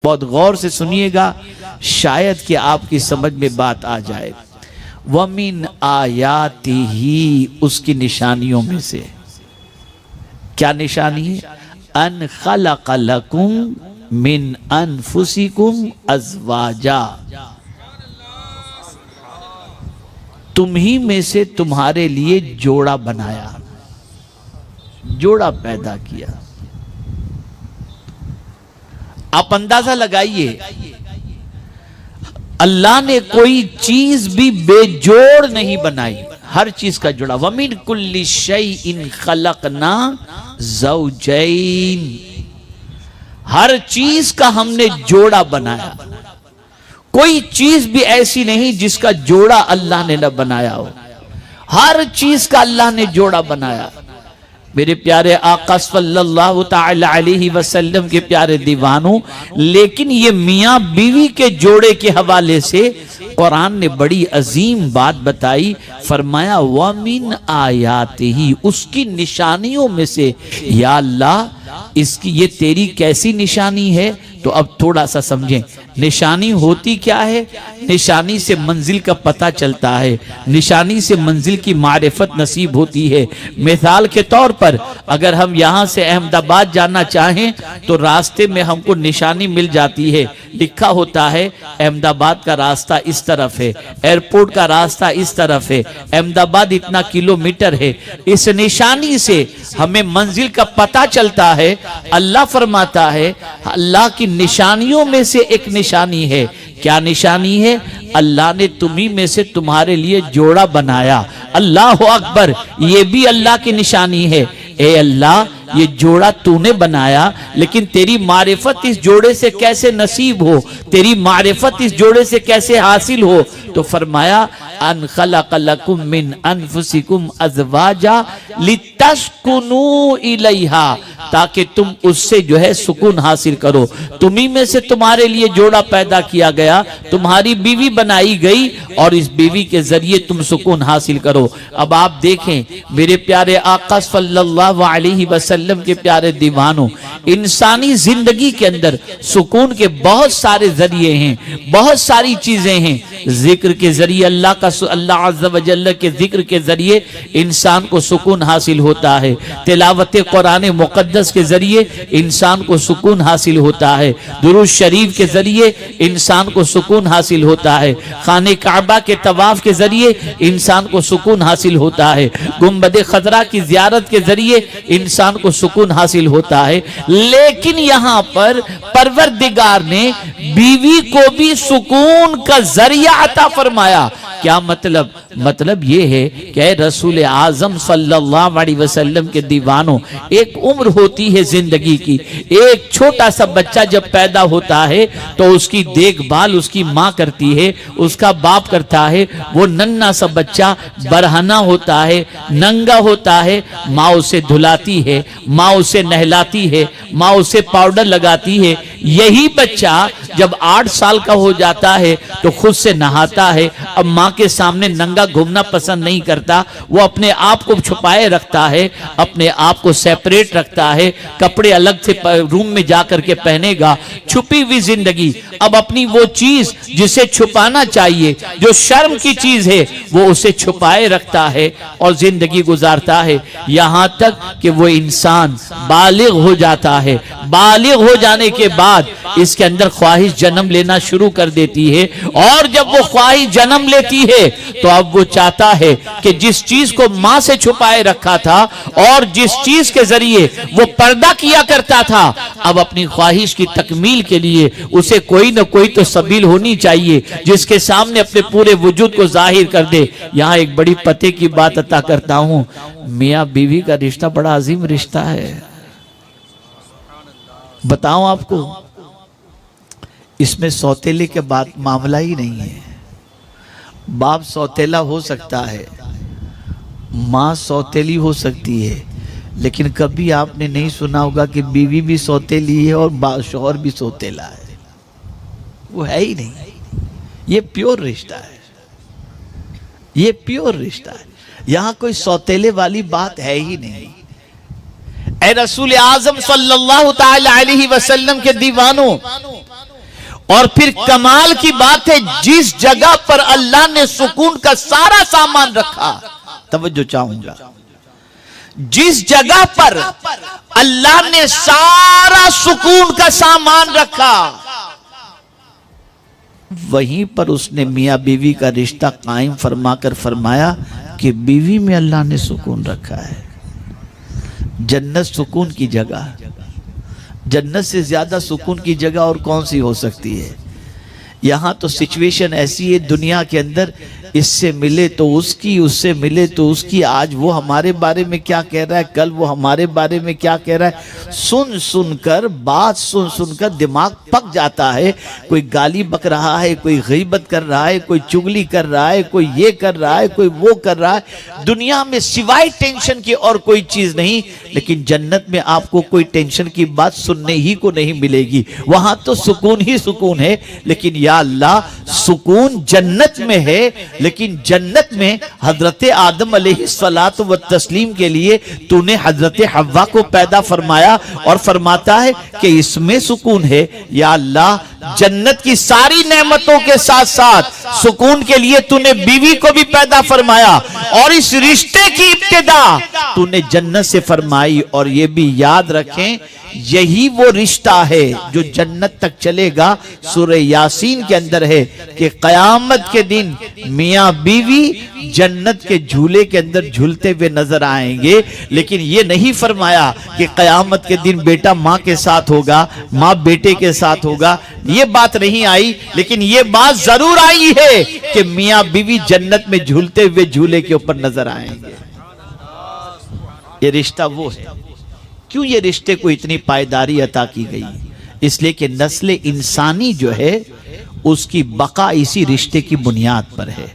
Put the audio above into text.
بہت غور سے سنیے گا، شاید کہ آپ کی سمجھ میں بات آ جائے۔ وَمِنْ آیَاتِهِ، اس کی نشانیوں میں سے کیا نشانی ہے؟ ان خلق لکم من انفسکم ازواجا، تمہی میں سے تمہارے لیے جوڑا بنایا، جوڑا پیدا کیا۔ آپ اندازہ لگائیے، اللہ نے کوئی چیز بھی بے جوڑ نہیں بنائی، ہر چیز کا جوڑا۔ وَمِن كُلِّ شَيْءٍ خَلَقْنَا زَوْجَيْن، ہر چیز کا ہم نے جوڑا بنایا، کوئی چیز بھی ایسی نہیں جس کا جوڑا اللہ نے نہ بنایا ہو، ہر چیز کا اللہ نے جوڑا بنایا۔ میرے پیارے آقا صلی اللہ تعالی علیہ وسلم کے پیارے دیوانوں، لیکن یہ میاں بیوی کے جوڑے کے حوالے سے قرآن نے بڑی عظیم بات بتائی، فرمایا وَمِنْ آیَاتِهِ، اس کی نشانیوں میں سے۔ یا اللہ، اس کی یہ تیری کیسی نشانی ہے؟ تو اب تھوڑا سا سمجھیں، نشانی ہوتی کیا ہے؟ نشانی سے منزل کا پتہ چلتا ہے، نشانی سے منزل کی معرفت نصیب ہوتی ہے۔ مثال کے طور پر اگر ہم یہاں سے احمد آباد جانا چاہیں تو راستے میں ہم کو نشانی مل جاتی ہے، لکھا ہوتا ہے احمد آباد کا راستہ اس طرف ہے، ایئرپورٹ کا راستہ اس طرف ہے، احمد آباد اتنا کلومیٹر ہے۔ اس نشانی سے ہمیں منزل کا پتہ چلتا ہے۔ اللہ فرماتا ہے اللہ کی نشانیوں میں سے ایک نشانی ہے۔ کیا نشانی ہے؟ اللہ نے تمہیں میں سے تمہارے لیے جوڑا بنایا۔ اللہ اکبر، یہ بھی اللہ کی نشانی ہے۔ اے اللہ، یہ جوڑا تو نے بنایا، لیکن تیری معرفت اس جوڑے سے کیسے نصیب ہو، تیری معرفت اس جوڑے سے کیسے حاصل ہو؟ تو فرمایا ان خلق لکم من انفسکم ازواجا لتسکنوا الیہا، تاکہ تم اس سے جو ہے سکون حاصل کرو۔ تمہیں میں سے تمہارے لیے جوڑا پیدا کیا گیا، تمہاری بیوی بنائی گئی، اور اس بیوی کے ذریعے تم سکون حاصل کرو۔ اب آپ دیکھیں میرے پیارے آقا صلی اللہ علیہ وسلم کے پیارے دیوانوں، انسانی زندگی کے اندر سکون کے بہت سارے ذریعے ہیں، بہت ساری چیزیں ہیں۔ ذکر کے ذریعے اللہ عز و جل کے ذکر کے ذریعے انسان کو سکون حاصل ہوتا ہے، تلاوت قرآن مقدس کے ذریعے انسان کو سکون حاصل ہوتا ہے، درود شریف کے ذریعے انسان کو سکون حاصل ہوتا ہے، خانہ کعبہ کے طواف کے ذریعے انسان کو سکون حاصل ہوتا ہے، گنبد خضرا کی زیارت کے ذریعے انسان کو سکون حاصل ہوتا ہے۔ لیکن یہاں پر پروردگار نے بیوی کو بھی سکون کا ذریعہ عطا فرمایا۔ کیا مطلب؟ مطلب یہ ہے کہ اے رسول اعظم صلی اللہ علیہ وسلم کے دیوانوں، ایک عمر ہوتی ہے زندگی کی، ایک چھوٹا سا بچہ جب پیدا ہوتا ہے تو اس کی دیکھ بھال اس کی ماں کرتی ہے، اس کا باپ کرتا ہے۔ وہ ننھا سا بچہ برہنہ ہوتا ہے، ننگا ہوتا ہے، ماں اسے دھلاتی ہے، ماں اسے نہلاتی ہے، ماں اسے پاؤڈر لگاتی ہے۔ یہی بچہ جب 8 سال کا ہو جاتا ہے تو خود سے نہاتا ہے، اب ماں کے سامنے ننگا گھومنا پسند نہیں کرتا، وہ اپنے آپ کو چھپائے رکھتا ہے، اپنے آپ کو سیپریٹ رکھتا ہے، کپڑے الگ سے روم میں جا کر کے پہنے گا۔ چھپی ہوئی زندگی، اب اپنی وہ چیز جسے چھپانا چاہیے، جو شرم کی چیز ہے، وہ اسے چھپائے رکھتا ہے اور زندگی گزارتا ہے، یہاں تک کہ وہ انسان بالغ ہو جاتا ہے۔ بالغ ہو جانے کے بعد اس کے اندر خواہش جنم لینا شروع کر دیتی ہے، اور جب وہ خواہش جنم لیتی ہے تو اب وہ چاہتا ہے کہ جس چیز کو ماں سے چھپائے رکھا تھا اور جس چیز کے ذریعے وہ پردہ کیا کرتا تھا، اب اپنی خواہش کی تکمیل کے لیے اسے کوئی نہ کوئی تو سبیل ہونی چاہیے جس کے سامنے اپنے پورے وجود کو ظاہر کر دے۔ یہاں ایک بڑی پتے کی بات عطا کرتا ہوں، میاں بیوی کا رشتہ بڑا عظیم رشتہ ہے۔ بتاؤں آپ کو، اس میں سوتیلے کے بعد معاملہ ہی نہیں ہے۔ باپ سوتیلا ہو سکتا ہے، ماں سوتیلی ہو سکتی ہے، لیکن کبھی آپ نے نہیں سنا ہوگا کہ بیوی بھی سوتیلی ہے اور شوہر بھی سوتیلا ہے۔ وہ ہے ہی نہیں۔ یہ پیور رشتہ ہے، یہ پیور رشتہ ہے، یہاں کوئی سوتیلے والی بات ہے ہی نہیں۔ اے رسول اعظم صلی اللہ تعالی علیہ وسلم کے دیوانوں، اور پھر کمال کی بات ہے جس جگہ پر اللہ نے سکون کا سارا سامان رکھا، توجہ چاہوں گا، جس جگہ پر اللہ نے سارا سکون کا سامان رکھا وہیں پر اس نے میاں بیوی کا رشتہ قائم فرما کر فرمایا کہ بیوی میں اللہ نے سکون رکھا ہے۔ جنت سکون کی جگہ، جنت سے زیادہ سکون کی جگہ اور کون سی ہو سکتی ہے؟ یہاں تو سچویشن ایسی ہے دنیا کے اندر، اس سے ملے تو اس کی، اس سے ملے تو اس کی، آج وہ ہمارے بارے میں کیا کہہ رہا ہے، کل وہ ہمارے بارے میں کیا کہہ رہا ہے، سن سن کر، بات سن سن کر دماغ پک جاتا ہے۔ کوئی گالی بک رہا ہے، کوئی غیبت کر رہا ہے، کوئی چگلی کر رہا ہے، کوئی یہ کر رہا ہے، کوئی وہ کر رہا ہے، دنیا میں سوائے ٹینشن کی اور کوئی چیز نہیں۔ لیکن جنت میں آپ کو کوئی ٹینشن کی بات سننے ہی کو نہیں ملے گی، وہاں تو سکون ہی سکون ہے۔ لیکن یا اللہ، سکون جنت میں ہے، لیکن جنت میں حضرت آدم علیہ الصلاۃ والتسلیم کے لیے تو نے حضرت حوا کو پیدا فرمایا اور فرماتا ہے کہ اس میں سکون ہے۔ یا اللہ، جنت کی ساری نعمتوں کے ساتھ ساتھ سکون کے لیے تو نے بیوی کو بھی پیدا فرمایا، اور اس رشتے کی ابتدا تو نے جنت سے فرمائی۔ اور یہ بھی یاد رکھیں، یہی وہ رشتہ ہے جو جنت تک چلے گا۔ سورہ یاسین کے اندر ہے کہ قیامت کے دن میاں بیوی جنت کے جھولے کے اندر جھولتے ہوئے نظر آئیں گے، لیکن یہ نہیں فرمایا کہ قیامت کے دن بیٹا ماں کے ساتھ ہوگا، ماں بیٹے کے ساتھ ہوگا، یہ بات نہیں آئی۔ لیکن یہ بات ضرور آئی ہے کہ میاں بیوی جنت میں جھولتے ہوئے جھولے کے اوپر نظر آئیں گے۔ یہ رشتہ وہ ہے۔ کیوں یہ رشتے کو اتنی پائیداری عطا کی گئی؟ اس لیے کہ نسل انسانی جو ہے اس کی بقا اسی رشتے کی بنیاد پر ہے۔